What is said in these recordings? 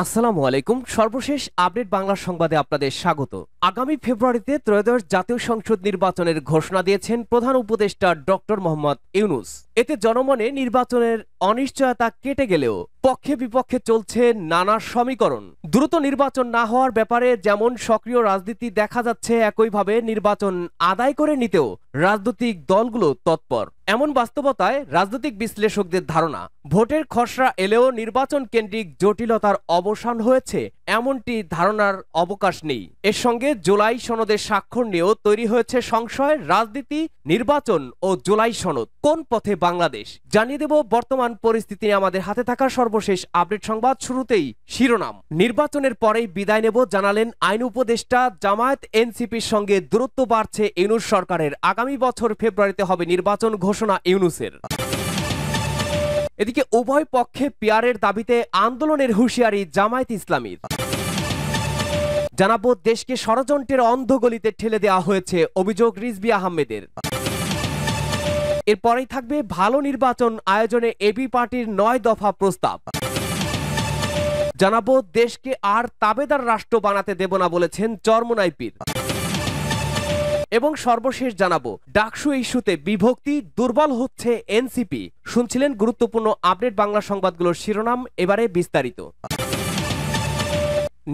আসসালামু আলাইকুম। সর্বশেষ আপডেট বাংলা সংবাদে আপনাদের স্বাগত। আগামী ফেব্রুয়ারিতে ত্রয়োদশ জাতীয় সংসদ নির্বাচনের ঘোষণা দিয়েছেন প্রধান উপদেষ্টা ডক্টর মোহাম্মদ ইউনূস। এতে জনমনে নির্বাচনের অনিশ্চয়তা কেটে গেলেও পক্ষে বিপক্ষে চলছে নানা সমীকরণ। দ্রুত নির্বাচন না হওয়ার ব্যাপারে যেমন সক্রিয় রাজনীতি দেখা যাচ্ছে, একইভাবে নির্বাচন আদায় করে নিতেও রাজনৈতিক দলগুলো তৎপর। এমন বাস্তবতায় রাজনৈতিক বিশ্লেষকদের ধারণা, ভোটের খসড়া এলেও নির্বাচন কেন্দ্রিক জটিলতার অবসান হয়েছে এমনটি ধারণার অবকাশ নেই। এর সঙ্গে জুলাই সনদের স্বাক্ষর নিয়েও তৈরি হয়েছে সংশয়। রাজনীতি, নির্বাচন ও জুলাই সনদ, কোন পথে বাংলাদেশ? জানিয়ে দেব বর্তমান পরিস্থিতি নিয়ে আমাদের হাতে থাকা সর্বশেষ আপডেট সংবাদ। শুরুতেই শিরোনাম। নির্বাচনের পরেই বিদায় নেব জানালেন আইন উপদেষ্টা। জামায়াত এনসিপির সঙ্গে দূরত্ব বাড়ছে ইউনূস সরকারের। আগামী বছর ফেব্রুয়ারিতে হবে নির্বাচন, ঘোষণা ইউনূসের। এদিকে উভয় পক্ষে পিয়ারের দাবিতে আন্দোলনের হুঁশিয়ারি জামায়াত ইসলামীর। জানাবো দেশকে ষড়যন্ত্রের অন্ধগলিতে ঠেলে দেওয়া হয়েছে, অভিযোগ রিজভী আহমেদের। এরপরেই থাকবে ভালো নির্বাচন আয়োজনে এবি পার্টির 9 দফা প্রস্তাব। জানাবো দেশকে আর তাবেদার রাষ্ট্র বানাতে দেব না বলেছেন চরমোনাই পীর। এবং সর্বশেষ জানাবো ডাকসু ইস্যুতে বিভক্তি, দুর্বল হচ্ছে এনসিপি। শুনছিলেন গুরুত্বপূর্ণ আপডেট বাংলা সংবাদগুলোর শিরোনাম, এবারে বিস্তারিত।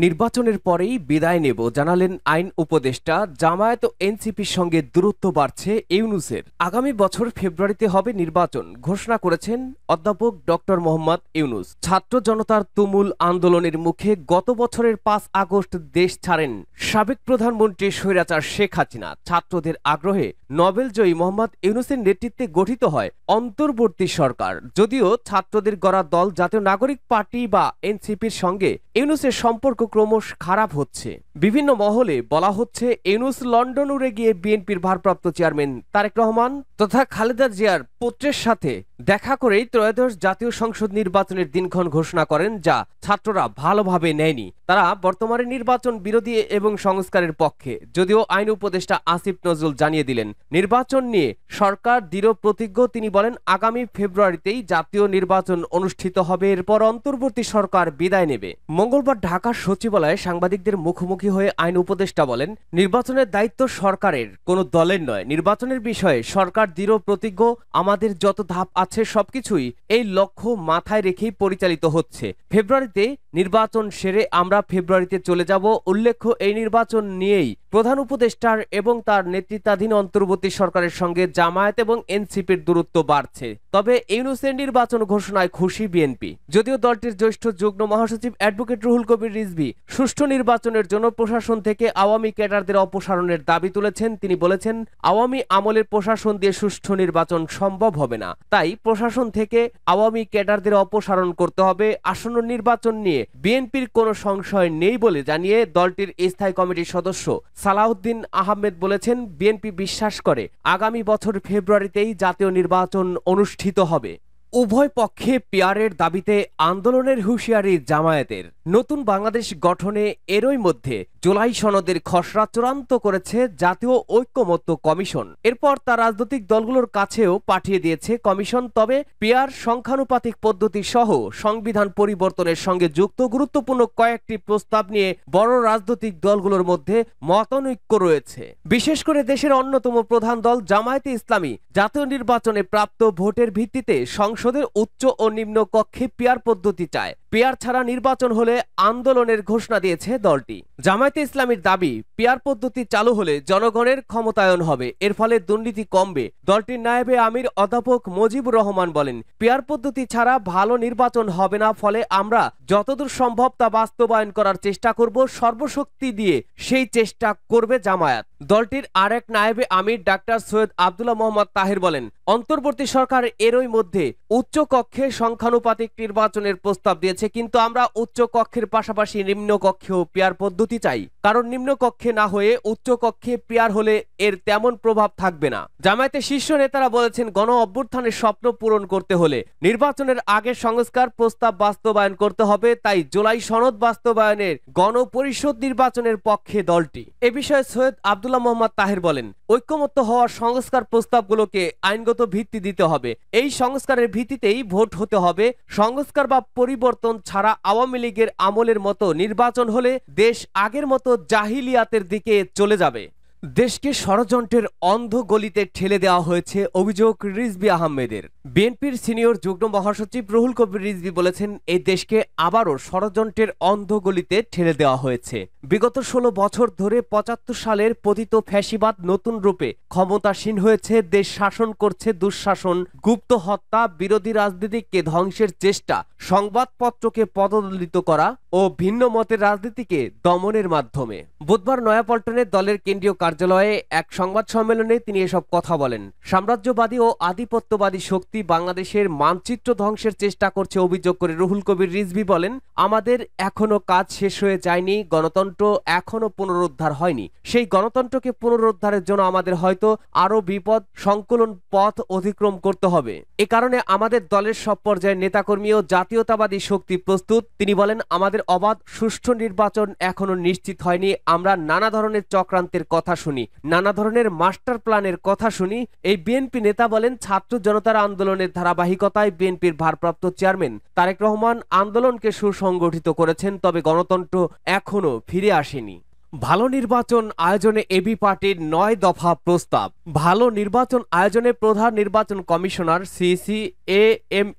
নির্বাচনের পরেই বিদায় নেব জানালেন আইন উপদেষ্টা। জামায়াত ও এনসিপির সঙ্গে দূরত্ব বাড়ছে ইউনূসের। আগামী বছর ফেব্রুয়ারিতে হবে নির্বাচন, ঘোষণা করেছেন অধ্যাপক ডক্টর মোহাম্মদ ইউনূস। ছাত্র জনতার তুমুল আন্দোলনের মুখে গত বছরের 5 আগস্ট দেশ ছাড়েন সাবেক প্রধানমন্ত্রী স্বৈরাচার শেখ হাসিনা। ছাত্রদের আগ্রহে নোবেলজয়ী মোহাম্মদ ইউনূসের নেতৃত্বে গঠিত হয় অন্তর্বর্তী সরকার। যদিও ছাত্রদের গড়া দল জাতীয় নাগরিক পার্টি বা এনসিপির সঙ্গে ইউনূসের সম্পর্ক ক্রমশ খারাপ হচ্ছে। বিভিন্ন মহলে বলা হচ্ছে ইউনূস লন্ডন উড়ে গিয়ে বিএনপির ভারপ্রাপ্ত চেয়ারম্যান তারেক রহমান তথা খালেদা জিয়ার পুত্রের সাথে দেখা করেই ত্রয়োদশ জাতীয় সংসদ নির্বাচনের দিনক্ষণ ঘোষণা করেন, যা ছাত্ররা ভালোভাবে নেয়নি। তারা বর্তমানে নির্বাচন বিরোধী এবং সংস্কারের পক্ষে। যদিও আইন উপদেষ্টা আসিফ নজরুল জানিয়ে দিলেন নির্বাচন নিয়ে সরকার দৃঢ় প্রতিজ্ঞ। তিনি বলেন আগামী ফেব্রুয়ারিতেই জাতীয় নির্বাচন অনুষ্ঠিত হবে, এরপর অন্তর্বর্তী সরকার বিদায় নেবে। মঙ্গলবার ঢাকার সচিবালয়ে সাংবাদিকদের মুখোমুখি হয়ে আইন উপদেষ্টা বলেন নির্বাচনের দায়িত্ব সরকারের, কোনো দলের নয়। নির্বাচনের বিষয়ে সরকার দৃঢ় প্রতিজ্ঞ। আমাদের যত ধাপ আছে সবকিছুই এই লক্ষ্য মাথায় রেখেই পরিচালিত হচ্ছে। ফেব্রুয়ারিতে নির্বাচন সেরে আমরা ফেব্রুয়ারিতে চলে যাব। উল্লেখ্য, এই নির্বাচন নিয়েই প্রধান উপদেষ্টার এবং তার নেতৃত্বাধীন অন্তর্বর্তী সরকারের সঙ্গে জামায়াত এবং এনসিপির দূরত্ব বাড়ছে। তবে ইউনূসের নির্বাচন ঘোষণায় খুশি বিএনপি। যদিও দলটির জ্যেষ্ঠ যুগ্ম মহাসচিব অ্যাডভোকেট রুহুল কবির রিজভী সুষ্ঠু নির্বাচনের জন্য প্রশাসন থেকে আওয়ামী ক্যাডারদের অপসারণের দাবি তুলেছেন। তিনি বলেছেন আওয়ামী আমলের প্রশাসন দিয়ে সুষ্ঠু নির্বাচন সম্ভব হবে না, তাই প্রশাসন থেকে আওয়ামী ক্যাডারদের অপসারণ করতে হবে। আসন্ন নির্বাচন নিয়ে বিএনপির কোনো সংশয় নেই বলে জানিয়ে দলটির স্থায়ী কমিটির সদস্য সালাউদ্দিন আহমেদ বলেছেন বিএনপি বিশ্বাস করে আগামী বছর ফেব্রুয়ারিতেই জাতীয় নির্বাচন অনুষ্ঠিত হবে। উভয় পক্ষে পিয়ারের দাবিতে আন্দোলনের হুঁশিয়ারি জামায়াতের। নতুন বাংলাদেশ গঠনে এরই মধ্যে জুলাই সনদের খসড়া চূড়ান্ত করেছে জাতীয় ঐক্যমত্য কমিশন। এরপর তা রাজনৈতিক দলগুলোর কাছেও পাঠিয়ে দিয়েছে কমিশন। তবে পিয়ার, সংখ্যানুপাতিক পদ্ধতি সহ সংবিধান পরিবর্তনের সঙ্গে যুক্ত গুরুত্বপূর্ণ কয়েকটি প্রস্তাব নিয়ে বড় রাজনৈতিক দলগুলোর মধ্যে মতানৈক্য রয়েছে। বিশেষ করে দেশের অন্যতম প্রধান দল জামায়াতে ইসলামী জাতীয় নির্বাচনে প্রাপ্ত ভোটের ভিত্তিতে সংসদের উচ্চ ও নিম্ন কক্ষে পিয়ার পদ্ধতি চায়। পিয়ার ছাড়া নির্বাচন হলে আন্দোলনের ঘোষণা দিয়েছে দলটি। জামায়াতে ইসলামীর দাবি পিয়ার পদ্ধতি চালু হলে জনগণের ক্ষমতায়ন হবে, এর ফলে দুর্নীতি কমবে। দলটির নায়েবে আমির অধ্যাপক মুজিবুর রহমান বলেন পিয়ার পদ্ধতি ছাড়া ভালো নির্বাচন হবে না, ফলে আমরা যতদূর সম্ভব তা বাস্তবায়ন করার চেষ্টা করব। সর্বশক্তি দিয়ে সেই চেষ্টা করবে জামায়াত। দলটির আরেক নায়েবে আমির ডাক্তার সৈয়দ আব্দুল্লাহ মোহাম্মদ তাহের বলেন অন্তর্বর্তী সরকার এরই মধ্যে উচ্চ কক্ষে সংখ্যানুপাতিক নির্বাচনের প্রস্তাব দিয়েছে, কিন্তু আমরা উচ্চ কক্ষের পাশাপাশি নিম্ন কক্ষেও পিয়ার পদ্ধতি চাই। কারণ নিম্ন কক্ষে না হয়ে উচ্চ কক্ষে পিয়ার হলে এর তেমন প্রভাব থাকবে না। জামায়াতের শীর্ষ নেতারা বলেছেন গণ অভ্যুত্থানের স্বপ্ন পূরণ করতে হলে নির্বাচনের আগে সংস্কার প্রস্তাব বাস্তবায়ন করতে হবে। তাই জুলাই সনদ বাস্তবায়নের গণপরিষদ নির্বাচনের পক্ষে দলটি। এ বিষয়ে সৈয়দ আব্দুল্লাহ মোহাম্মদ তাহের বলেন ঐক্যমত্য হওয়ার সংস্কার প্রস্তাবগুলোকে আইনগত ভিত্তি দিতে হবে। এই সংস্কারের ভিত্তিতেই ভোট হতে হবে। সংস্কার বা পরিবর্তন ছাড়া আওয়ামী লীগের আমলের মতো নির্বাচন হলে দেশ আগের মতো জাহিলিয়াতের দিকে চলে যাবে। দেশকে ষড়যন্ত্রের অন্ধ গলিতে ঠেলে দেওয়া হয়েছে, অভিযোগ রিজভী আহমেদের। বিএনপির সিনিয়র যুগ্ম মহাসচিব রুহুল কবির রিজভী বলেছেন, এই দেশকে আবারও ষড়যন্ত্রের অন্ধ গলিতে ঠেলে দেওয়া হয়েছে। বিগত 16 বছর ধরে 75 সালের পতিত ফ্যাসিবাদ নতুন রূপে ক্ষমতাসীন হয়েছে। দেশ শাসন করছে দুঃশাসন, গুপ্ত হত্যা, বিরোধী রাজনীতিকে ধ্বংসের চেষ্টা, সংবাদপত্রকে পদদলিত করা ও ভিন্ন মতের রাজনীতিকে দমনের মাধ্যমে। বুধবার নয়াপল্টনে দলের কেন্দ্রীয় কার্যালয়ে এক সংবাদ সম্মেলনে তিনি এসব কথা বলেন। সাম্রাজ্যবাদী ও আধিপত্যবাদী শক্তি বাংলাদেশের মানচিত্র ধ্বংসের চেষ্টা করছে অভিযোগ করে রুহুল কবির রিজভী বলেন, আমাদের এখনো কাজ শেষ হয়ে যায়নি, গণতন্ত্র এখনো পুনরুদ্ধার হয়নি। সেই গণতন্ত্রকে পুনরুদ্ধারের জন্য আমাদের হয়তো আরো বিপদ সংকুলন পথ অতিক্রম করতে হবে। এ কারণে আমাদের দলের সব পর্যায়ের নেতাকর্মী ও জাতীয়তাবাদী শক্তি প্রস্তুত। তিনি বলেন, আমাদের অবাধ সুষ্ঠু নির্বাচন এখনো নিশ্চিত হয়নি। আমরা নানা ধরনের চক্রান্তের কথা শুনি, নানা ধরনের মাস্টার প্ল্যানের কথা শুনি। এই বিএনপি নেতা বলেন, ছাত্র জনতার আন্দোলনের ধারাবাহিকতায় বিএনপির ভারপ্রাপ্ত চেয়ারম্যান তারেক রহমান আন্দোলনকে সুসংগঠিত করেছেন, তবে গণতন্ত্র এখনো ফিরে আসেনি। ভালো নির্বাচন আয়োজনে এবি পার্টির 9 দফা প্রস্তাব। ভালো নির্বাচন আয়োজনে প্রধান নির্বাচন কমিশনার সিসি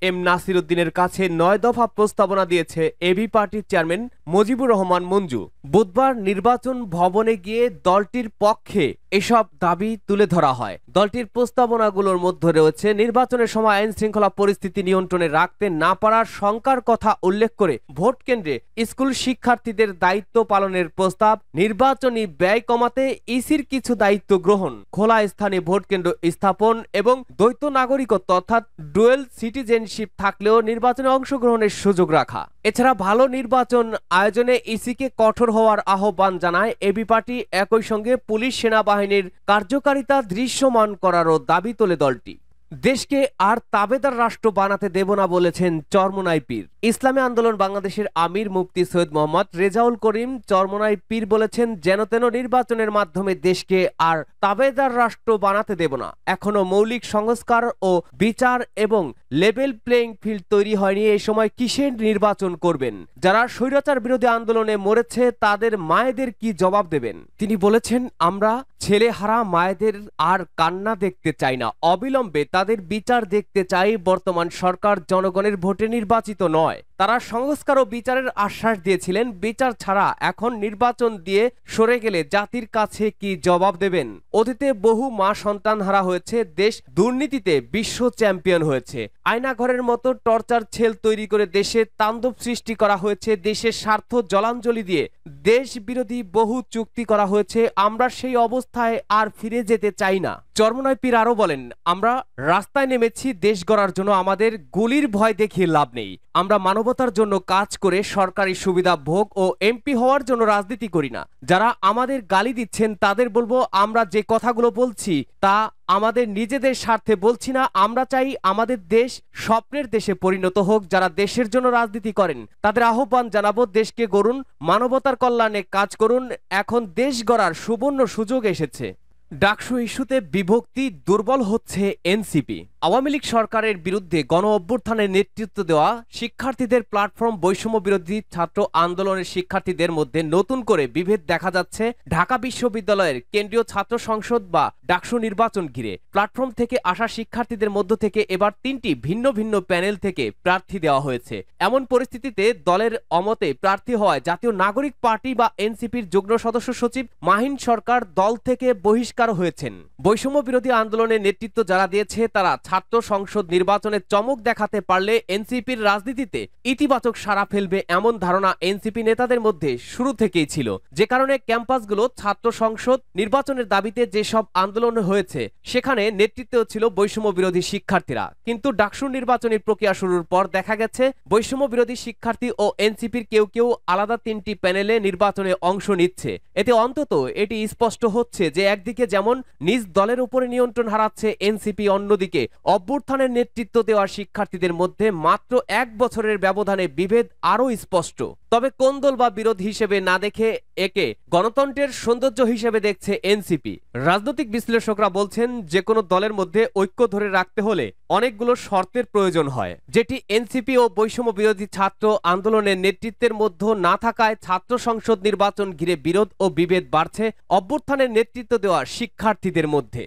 এম নাসির উদ্দিনের কাছে 9 দফা প্রস্তাবনা দিয়েছে এবি পার্টির চেয়ারম্যান মুজিবুর রহমান মঞ্জু। বুধবার নির্বাচন ভবনে গিয়ে দলটির পক্ষে এসব দাবি তুলে ধরা হয়। দলটির প্রস্তাবনাগুলোর মধ্যে রয়েছে নির্বাচনের সময় আইন শৃঙ্খলা পরিস্থিতি নিয়ন্ত্রণে রাখতে না পারার শঙ্কার কথা উল্লেখ করে ভোট কেন্দ্রে স্কুল শিক্ষার্থীদের দায়িত্ব পালনের প্রস্তাব, নির্বাচনী ব্যয় কমাতে ইসির কিছু দায়িত্ব গ্রহণ, খোলা স্থানে ভোট কেন্দ্র স্থাপন এবং দ্বৈত নাগরিকত্ব অর্থাৎ ডুয়েল সিটিজেনশিপ থাকলেও নির্বাচনে অংশগ্রহণের সুযোগ রাখা। এছাড়া ভালো নির্বাচন আয়োজনে ইসিকে কঠোর হওয়ার আহ্বান জানায় এবি পার্টি। একই সঙ্গে পুলিশ সেনাবাহিনীর কার্যকারিতা দৃশ্যমান করারও দাবি তোলে দলটি। দেশকে আর তাবেদার রাষ্ট্র বানাতে দেব না বলেছেন চরমোনাই পীর। ইসলামী আন্দোলন বাংলাদেশের আমির মুফতি সৈয়দ মোহাম্মদ রেজাউল করিম চরমোনাই পীর বলেছেন, যেন তেন নির্বাচনের মাধ্যমে দেশকে আর তাবেদার রাষ্ট্র বানাতে দেব না। এখনো মৌলিক সংস্কার ও বিচার এবং লেভেল প্লেইং ফিল্ড তৈরি হয়নি। এই সময় কিসের নির্বাচন করবেন? যারা স্বৈরাচার বিরোধী আন্দোলনে মরেছে তাদের মায়েদের কি জবাব দেবেন? তিনি বলেছেন, আমরা ছেলেহারা মায়েদের আর কান্না দেখতে চাই না, অবিলম্বে তাদের বিচার দেখতে চাই। বর্তমান সরকার জনগণের ভোটে নির্বাচিত নয়। তারা সংস্কার ও বিচারের আশ্বাস দিয়েছিলেন। বিচার ছাড়া এখন নির্বাচন দিয়ে সরে গেলে জাতির কাছে কি জবাব দেবেন? অতীতে বহু মা সন্তান হারা হয়েছে, দেশ দুর্নীতিতে বিশ্ব চ্যাম্পিয়ন হয়েছে। আয়নাঘরের মতো টর্চার ছেল তৈরি করে দেশে তাণ্ডব সৃষ্টি করা হয়েছে। দেশের স্বার্থ জলাঞ্জলি দিয়ে দেশ বিরোধী বহু চুক্তি করা হয়েছে। আমরা সেই অবস্থায় আর ফিরে যেতে চাই না। চরমোনাই পীর আরো বলেন, আমরা রাস্তায় নেমেছি দেশ গড়ার জন্য, আমাদের গুলির ভয় দেখিয়ে লাভ নেই। আমরা মানবতার জন্য কাজ করে সরকারি সুবিধা ভোগ ও এমপি হওয়ার জন্য রাজনীতি করি না। যারা আমাদের গালি দিচ্ছেন তাদের বলবো, আমরা যে কথাগুলো বলছি তা আমাদের নিজেদের স্বার্থে বলছি না। আমরা চাই আমাদের দেশ স্বপ্নের দেশে পরিণত হোক। যারা দেশের জন্য রাজনীতি করেন তাদের আহ্বান জানাবো, দেশকে গড়ুন, মানবতার কল্যাণে কাজ করুন। এখন দেশ গড়ার সুবর্ণ সুযোগ এসেছে। ডাকসু ইস্যুতে বিভক্তি, দুর্বল হচ্ছে এনসিপি। আওয়ামী লীগ সরকারের বিরুদ্ধে গণ অভ্যুত্থানের নেতৃত্ব দেওয়া শিক্ষার্থীদের প্ল্যাটফর্ম বৈষম্য বিরোধী ছাত্র আন্দোলনের শিক্ষার্থীদের মধ্যে নতুন করে বিভেদ দেখা যাচ্ছে ঢাকা বিশ্ববিদ্যালয়ের কেন্দ্রীয় ছাত্র সংসদ বা ডাকসু নির্বাচন ঘিরে। প্ল্যাটফর্ম থেকে আসা শিক্ষার্থীদের মধ্য থেকে এবার 3টি ভিন্ন ভিন্ন প্যানেল থেকে প্রার্থী দেওয়া হয়েছে। এমন পরিস্থিতিতে দলের অমতে প্রার্থী হওয়ায় জাতীয় নাগরিক পার্টি বা এনসিপির যুগ্ম সদস্য সচিব মাহিন সরকার দল থেকে বহিষ্কার হয়েছেন। বৈষম্য বিরোধী আন্দোলনের নেতৃত্ব যারা দিয়েছে তারা ছাত্র সংসদ নির্বাচনে চমক দেখাতে পারলে এনসিপির রাজনীতিতে ইতিবাচক সাড়া ফেলবে এমন ধারণা এনসিপি নেতাদের মধ্যে শুরু থেকেই ছিল। যে কারণে ক্যাম্পাসগুলো ছাত্র সংসদ নির্বাচনের দাবিতে যেসব আন্দোলন হয়েছে সেখানে নেতৃত্বেও ছিল বৈষম্য বিরোধী শিক্ষার্থীরা। কিন্তু ডাকসু নির্বাচনী প্রক্রিয়া শুরুর পর দেখা গেছে বৈষম্য বিরোধী শিক্ষার্থী ও এনসিপির কেউ কেউ আলাদা 3টি প্যানেলে নির্বাচনে অংশ নিচ্ছে। এতে অন্তত এটি স্পষ্ট হচ্ছে যে একদিকে যেমন নিজ দলের উপরে নিয়ন্ত্রণ হারাচ্ছে এনসিপি, অন্যদিকে অভ্যুত্থানের নেতৃত্ব দেওয়া শিক্ষার্থীদের মধ্যে মাত্র 1 বছরের ব্যবধানে বিভেদ আরও স্পষ্ট। তবে কোন দল বা বিরোধী হিসেবে না দেখে একে গণতন্ত্রের সৌন্দর্য হিসেবে দেখছে এনসিপি। রাজনৈতিক বিশ্লেষকরা বলছেন, যে কোনো দলের মধ্যে ঐক্য ধরে রাখতে হলে অনেকগুলো শর্তের প্রয়োজন হয়, যেটি এনসিপি ও বৈষম্য বিরোধী ছাত্র আন্দোলনের নেতৃত্বের মধ্যে না থাকায় ছাত্র সংসদ নির্বাচন ঘিরে বিরোধ ও বিভেদ বাড়ছে অভ্যুত্থানের নেতৃত্ব দেওয়া শিক্ষার্থীদের মধ্যে।